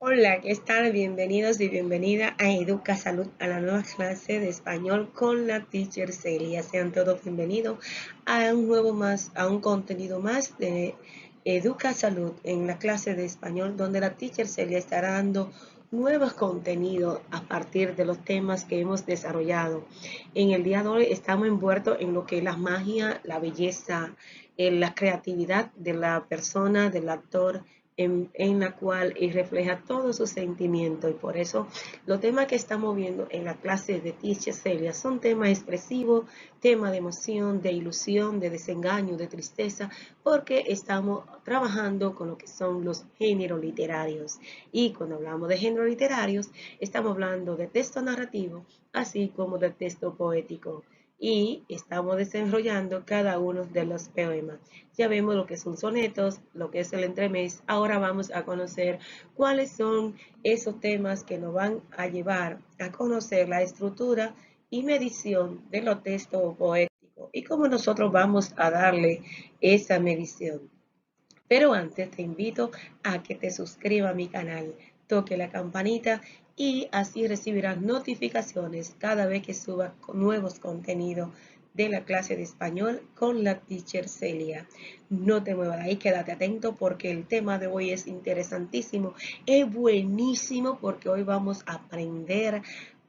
Hola, ¿qué tal? Bienvenidos y bienvenida a Educa Salud, a la nueva clase de español con la teacher Celia. Sean todos bienvenidos a a un contenido más de Educa Salud en la clase de español, donde la teacher Celia estará dando nuevos contenidos a partir de los temas que hemos desarrollado. En el día de hoy estamos envueltos en lo que es la magia, la belleza, la creatividad de la persona, del actor, en la cual refleja todos sus sentimientos, y por eso los temas que estamos viendo en la clase de Teacher Celia son temas expresivos, temas de emoción, de ilusión, de desengaño, de tristeza, porque estamos trabajando con lo que son los géneros literarios. Y cuando hablamos de géneros literarios, estamos hablando de texto narrativo, así como de texto poético, y estamos desarrollando cada uno de los poemas. Ya vemos lo que son sonetos, lo que es el entremés. Ahora vamos a conocer cuáles son esos temas que nos van a llevar a conocer la estructura y medición de los textos poéticos y cómo nosotros vamos a darle esa medición. Pero antes te invito a que te suscribas a mi canal, toque la campanita y así recibirás notificaciones cada vez que suba nuevos contenidos de la clase de español con la teacher Celia. No te muevas ahí, quédate atento porque el tema de hoy es interesantísimo, es buenísimo porque hoy vamos a aprender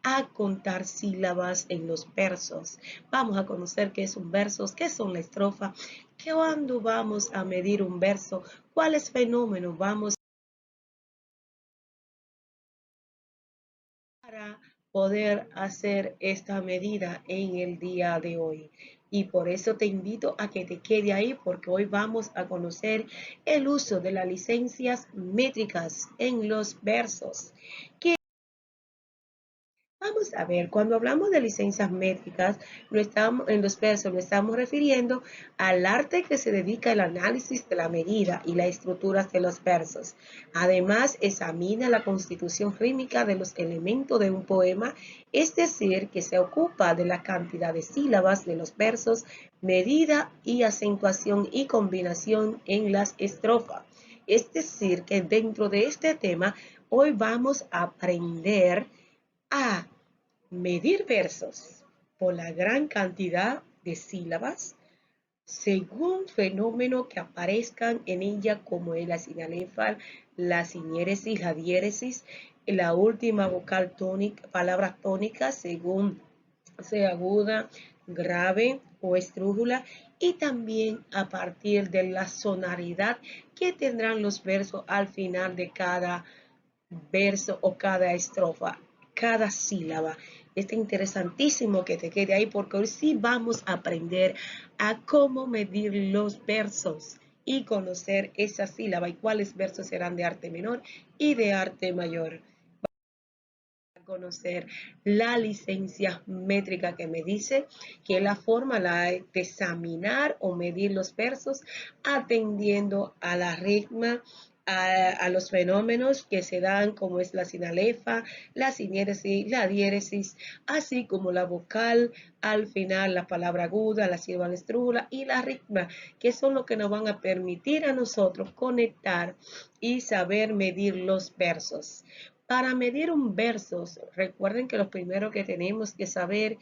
a contar sílabas en los versos. Vamos a conocer qué es un verso, qué son la estrofa, cuándo vamos a medir un verso, cuáles fenómenos vamos para poder hacer esta medida en el día de hoy. Y por eso te invito a que te quede ahí porque hoy vamos a conocer el uso de las licencias métricas en los versos. Vamos a ver, cuando hablamos de licencias métricas, en los versos nos estamos refiriendo al arte que se dedica al análisis de la medida y las estructuras de los versos. Además, examina la constitución rítmica de los elementos de un poema, es decir, que se ocupa de la cantidad de sílabas de los versos, medida y acentuación y combinación en las estrofas. Es decir, que dentro de este tema, hoy vamos a aprender a medir versos por la gran cantidad de sílabas según fenómeno que aparezcan en ella, como es la sinalefa, la siniéresis, la diéresis, la última vocal tónica, palabra tónica según sea aguda, grave o estrújula, y también a partir de la sonoridad que tendrán los versos al final de cada verso o cada estrofa, cada sílaba. Está interesantísimo que te quede ahí porque hoy sí vamos a aprender a cómo medir los versos y conocer esa sílaba y cuáles versos serán de arte menor y de arte mayor. A conocer la licencia métrica que me dice que es la forma de examinar o medir los versos atendiendo a la ritma, a los fenómenos que se dan como es la sinalefa, la siniéresis, la diéresis, así como la vocal, al final la palabra aguda, la sílaba la estrújula y la ritma, que son lo que nos van a permitir a nosotros conectar y saber medir los versos. Para medir un verso, recuerden que lo primero que tenemos que saber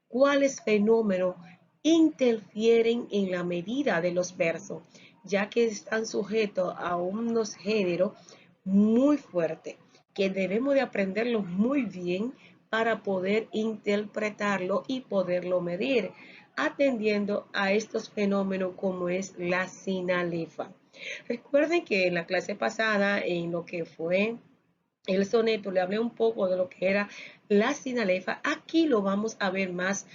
cuáles fenómenos interfieren en la medida de los versos, ya que están sujetos a unos géneros muy fuertes, que debemos de aprenderlo muy bien para poder interpretarlo y poderlo medir, atendiendo a estos fenómenos como es la sinalefa. Recuerden que en la clase pasada, en lo que fue el soneto, le hablé un poco de lo que era la sinalefa. Aquí lo vamos a ver más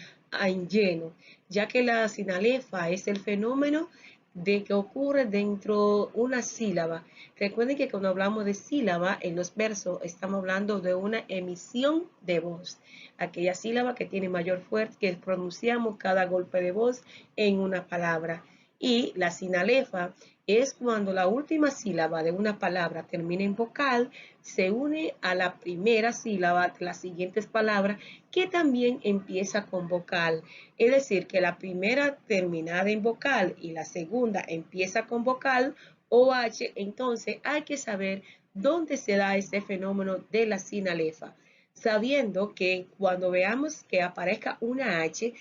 en lleno, ya que la sinalefa es el fenómeno de que ocurre dentro de una sílaba. Recuerden que cuando hablamos de sílaba en los versos estamos hablando de una emisión de voz, aquella sílaba que tiene mayor fuerza, que pronunciamos cada golpe de voz en una palabra. Y la sinalefa es cuando la última sílaba de una palabra termina en vocal, se une a la primera sílaba de las siguientes palabras que también empieza con vocal. Es decir, que la primera terminada en vocal y la segunda empieza con vocal o H, entonces hay que saber ¿Dónde se da este fenómeno de la sinalefa? Sabiendo que cuando veamos que aparezca una H,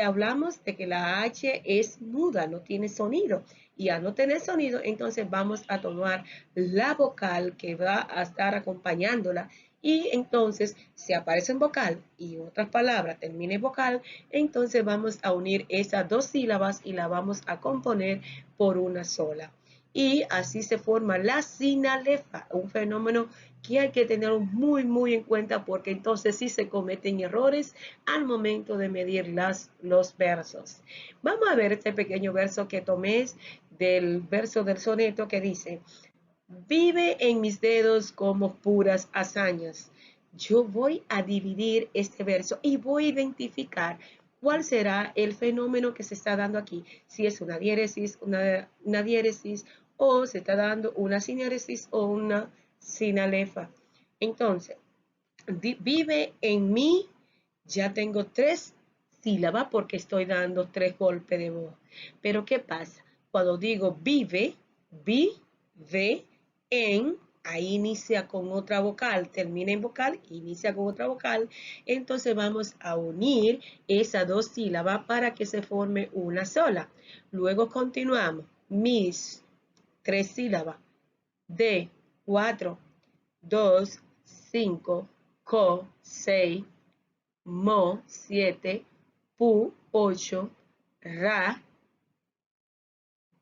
hablamos de que la H es muda, no tiene sonido. Y al no tener sonido, entonces vamos a tomar la vocal que va a estar acompañándola. Y entonces, si aparece en vocal y otras palabras termina en vocal, entonces vamos a unir esas dos sílabas y la vamos a componer por una sola. Y así se forma la sinalefa, un fenómeno que hay que tener muy en cuenta porque entonces sí se cometen errores al momento de medir los versos. Vamos a ver este pequeño verso que tomé del verso del soneto que dice: vive en mis dedos como puras hazañas. Yo voy a dividir este verso y voy a identificar cuál será el fenómeno que se está dando aquí. Si es una diéresis, una diéresis, o se está dando una sinéresis o una sinalefa. Entonces, vive en mí, ya tengo tres sílabas porque estoy dando tres golpes de voz. Pero ¿qué pasa? Cuando digo vive, vive en, ahí inicia con otra vocal, termina en vocal, inicia con otra vocal, entonces vamos a unir esas dos sílabas para que se forme una sola. Luego continuamos, mis, tres sílabas, de, cuatro, dos, cinco, co, seis, mo, 7, pu, 8, ra,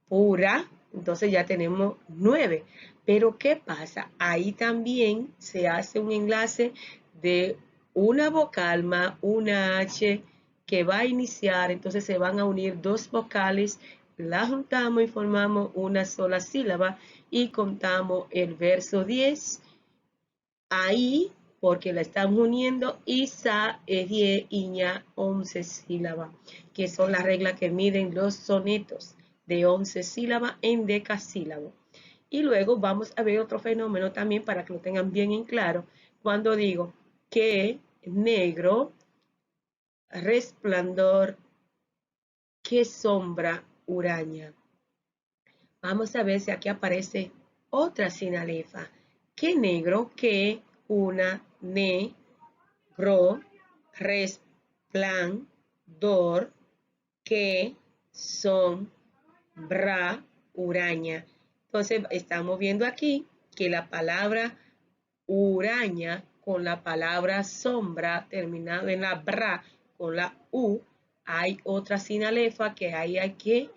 pura, entonces ya tenemos 9. Pero ¿qué pasa? Ahí también se hace un enlace de una vocal más una H que va a iniciar, entonces se van a unir dos vocales, la juntamos y formamos una sola sílaba y contamos el verso 10. Ahí, porque la estamos uniendo, isa, die, iña, 11 sílabas, que son las reglas que miden los sonetos de 11 sílabas en decasílabo. Y luego vamos a ver otro fenómeno también para que lo tengan bien en claro. Cuando digo que negro, resplandor, que sombra, huraña. Vamos a ver si aquí aparece otra sinalefa. Que negro, que, una, ne, gro, resplandor, que, son, bra, huraña. Entonces estamos viendo aquí que la palabra huraña con la palabra sombra terminado en la bra con la u, hay otra sinalefa que ahí hay que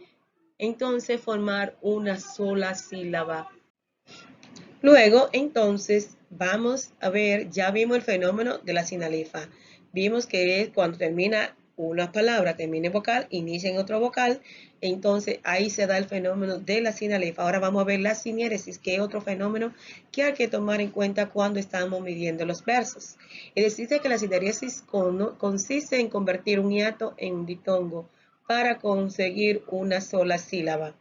entonces formar una sola sílaba. Luego, entonces, vamos a ver, ya vimos el fenómeno de la sinalefa. Vimos que es cuando termina una palabra, termina en vocal, inicia en otro vocal, entonces ahí se da el fenómeno de la sinalefa. Ahora vamos a ver la sinéresis, que es otro fenómeno que hay que tomar en cuenta cuando estamos midiendo los versos. Es decir, que la sinéresis consiste en convertir un hiato en un ditongo para conseguir una sola sílaba.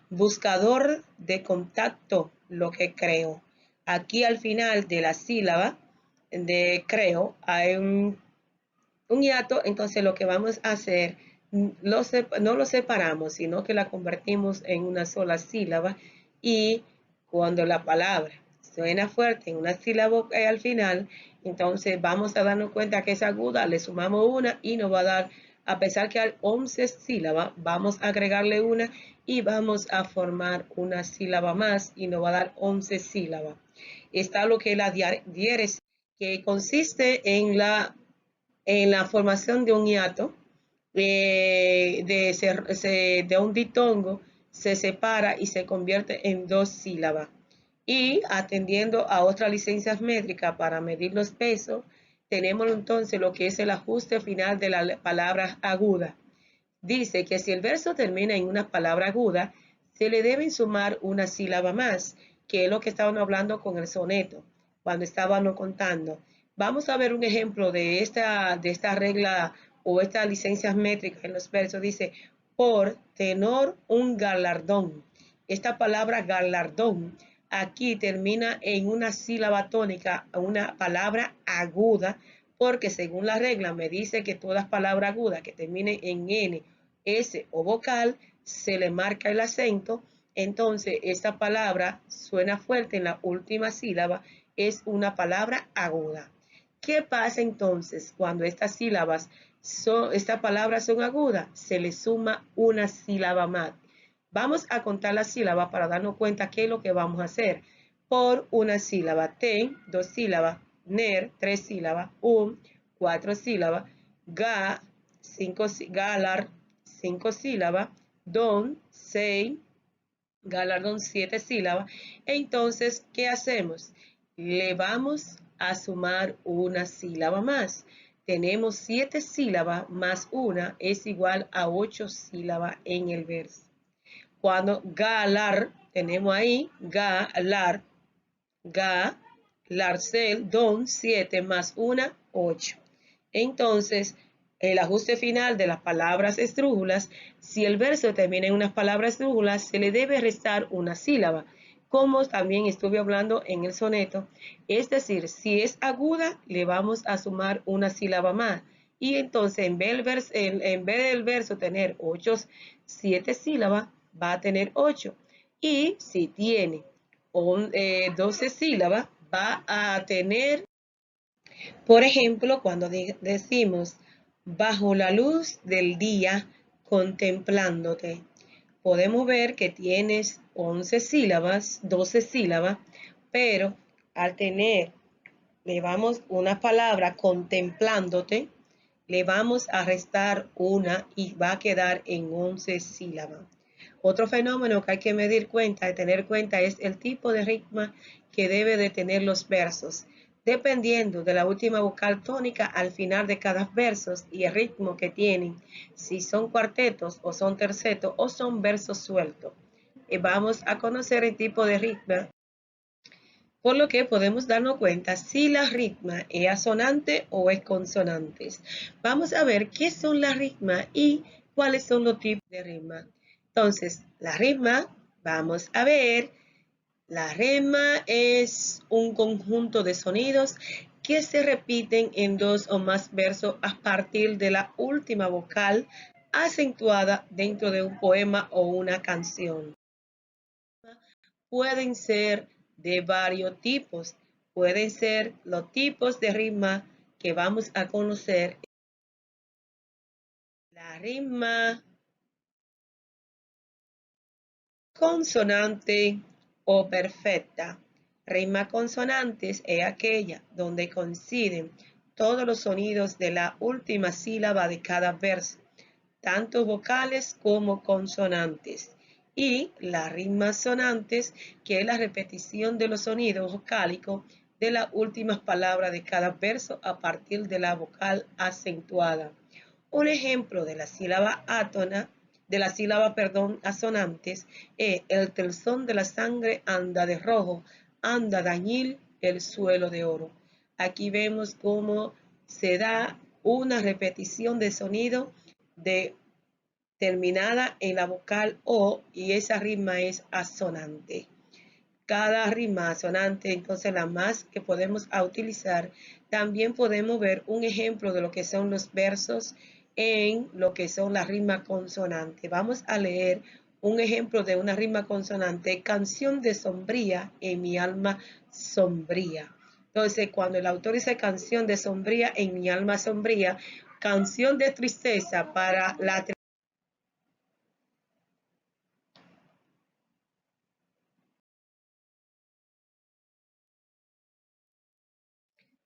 Buscador de contacto, lo que creo. Aquí al final de la sílaba de creo hay un hiato, entonces lo que vamos a hacer, no lo separamos, sino que la convertimos en una sola sílaba y cuando la palabra suena fuerte en una sílaba al final, entonces vamos a darnos cuenta que es aguda, le sumamos una y nos va a dar, a pesar que hay 11 sílabas, vamos a agregarle una y vamos a formar una sílaba más y nos va a dar 11 sílabas. Está lo que es la diéresis, que consiste en la formación de un hiato, de un ditongo, se separa y se convierte en dos sílabas. Y atendiendo a otras licencias métricas para medir los pesos, tenemos entonces lo que es el ajuste final de la palabra aguda. Dice que si el verso termina en una palabra aguda, se le deben sumar una sílaba más, que es lo que estábamos hablando con el soneto, cuando estábamos contando. Vamos a ver un ejemplo de esta regla o estas licencias métricas en los versos. Dice, por tenor un galardón. Esta palabra galardón aquí termina en una sílaba tónica, una palabra aguda, porque según la regla me dice que todas palabras agudas que terminen en N, S o vocal, se le marca el acento Entonces, esta palabra suena fuerte en la última sílaba, es una palabra aguda. ¿Qué pasa entonces cuando estas palabras son agudas? Se le suma una sílaba más. Vamos a contar las sílabas para darnos cuenta qué es lo que vamos a hacer. Por una sílaba, ten, 2 sílabas, ner, 3 sílabas, 4 sílabas, ga, 5, galar, 5 sílabas, don, 6, galardón 7 sílabas. Entonces, ¿qué hacemos? Le vamos a sumar una sílaba más. Tenemos 7 sílabas más una es igual a 8 sílabas en el verso. Cuando galar, tenemos ahí galar, larcel, don, 7 más una, 8. Entonces, el ajuste final de las palabras esdrújulas, si el verso termina en unas palabras esdrújulas, se le debe restar una sílaba, como también estuve hablando en el soneto. Es decir, si es aguda, le vamos a sumar una sílaba más. Y entonces, en vez del verso tener 7 sílabas, va a tener 8. Y si tiene 12 sílabas, va a tener, por ejemplo, cuando decimos bajo la luz del día contemplándote, podemos ver que tienes 11 sílabas, 12 sílabas, pero al tener, le vamos una palabra contemplándote, le vamos a restar una y va a quedar en 11 sílabas. Otro fenómeno que hay que tener cuenta es el tipo de ritmo que debe de tener los versos, dependiendo de la última vocal tónica al final de cada verso y el ritmo que tienen, si son cuartetos o son tercetos o son versos sueltos. Vamos a conocer el tipo de ritmo, por lo que podemos darnos cuenta si la ritma es asonante o es consonante. Vamos a ver qué son las ritmas y cuáles son los tipos de ritma. Entonces, la ritma, vamos a ver, la ritma es un conjunto de sonidos que se repiten en 2 o más versos a partir de la última vocal acentuada dentro de un poema o una canción. Pueden ser de varios tipos. Pueden ser los tipos de ritmo que vamos a conocer. La rima consonante o perfecta. Rima consonantes es aquella donde coinciden todos los sonidos de la última sílaba de cada verso, tanto vocales como consonantes. Y las rimas sonantes, que es la repetición de los sonidos vocálicos de las últimas palabras de cada verso a partir de la vocal acentuada. Un ejemplo de la sílaba asonantes es el telzón de la sangre anda de rojo, anda dañil el suelo de oro. Aquí vemos cómo se da una repetición de sonido terminada en la vocal O y esa rima es asonante. Cada rima asonante, entonces la más que podemos utilizar, también podemos ver un ejemplo de lo que son los versos en lo que son las rimas consonantes. Vamos a leer un ejemplo de una rima consonante, canción de sombría en mi alma sombría. Entonces, cuando el autor dice canción de sombría en mi alma sombría, canción de tristeza para la tristeza.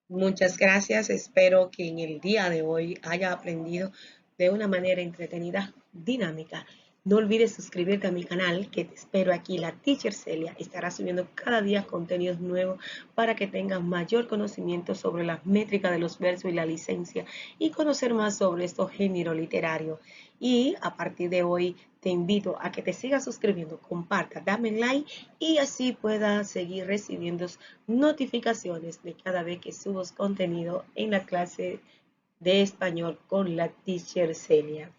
Muchas gracias. Espero que en el día de hoy haya aprendido de una manera entretenida, dinámica. No olvides suscribirte a mi canal, que te espero aquí. La Teacher Celia estará subiendo cada día contenidos nuevos para que tengas mayor conocimiento sobre la métrica de los versos y la licencia y conocer más sobre estos géneros literarios. Y a partir de hoy te invito a que te sigas suscribiendo, comparta, dame like y así puedas seguir recibiendo notificaciones de cada vez que subo contenido en la clase de español con la Teacher Celia.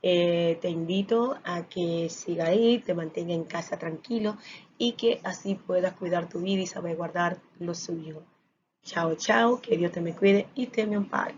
Te invito a que siga ahí, te mantenga en casa tranquilo y que así puedas cuidar tu vida y saber guardar lo suyo. Chao, chao, que Dios te me cuide y te me ampare.